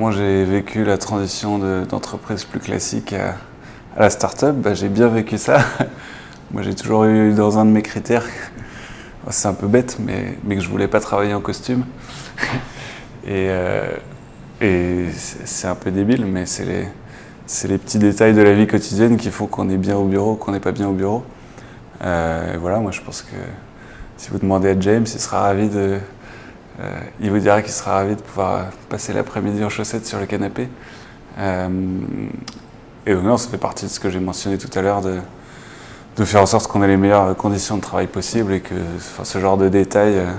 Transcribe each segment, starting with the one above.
comment j'ai vécu la transition d'entreprise plus classique à la start-up. J'ai bien vécu ça. Moi, j'ai toujours eu dans un de mes critères, c'est un peu bête, mais que je voulais pas travailler en costume. Et c'est un peu débile, mais c'est les petits détails de la vie quotidienne qui font qu'on est bien au bureau, qu'on n'est pas bien au bureau. Et voilà, moi je pense que si vous demandez à James, il vous dira qu'il sera ravi de pouvoir passer l'après-midi en chaussettes sur le canapé. Et non, ça fait partie de ce que j'ai mentionné tout à l'heure, de faire en sorte qu'on ait les meilleures conditions de travail possibles et que ce genre de détails ne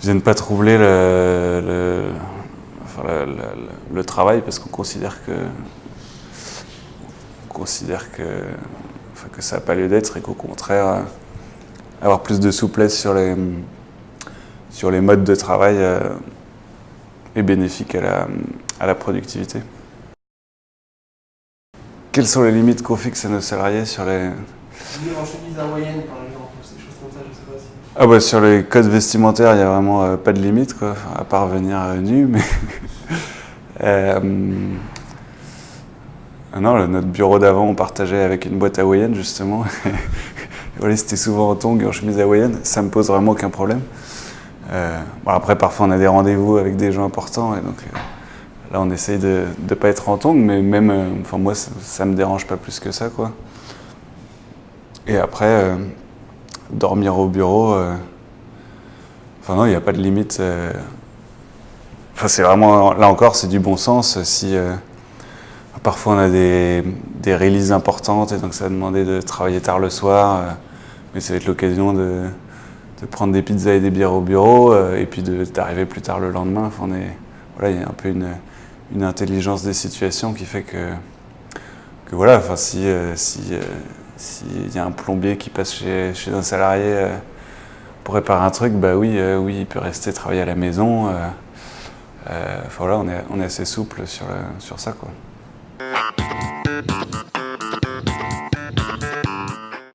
viennent pas troubler le travail, parce qu'on considère que ça n'a pas lieu d'être et qu'au contraire, avoir plus de souplesse sur les modes de travail est bénéfique à la productivité. Quelles sont les limites qu'on fixe à nos salariés sur les... En chemise hawaïenne, par exemple, ou des choses comme ça, je sais pas si... Sur les codes vestimentaires, il n'y a vraiment pas de limite, quoi, à part venir nu, mais... Non, notre bureau d'avant, on partageait avec une boîte hawaïenne, justement. Voilà, c'était souvent en tongs et en chemise hawaïenne, ça me pose vraiment aucun problème. Après, parfois, on a des rendez-vous avec des gens importants, et donc là, on essaye de ne pas être en tongs, mais même, moi, ça me dérange pas plus que ça, quoi. Et après, dormir au bureau, non, il n'y a pas de limite. C'est vraiment, là encore, c'est du bon sens. Si parfois on a des releases importantes et donc ça va demander de travailler tard le soir, mais ça va être l'occasion de prendre des pizzas et des bières au bureau et puis d'arriver plus tard le lendemain. Il y a un peu une intelligence des situations qui fait que voilà, s'il y a un plombier qui passe chez un salarié pour réparer un truc, oui, il peut rester travailler à la maison. On est assez souple sur ça, quoi.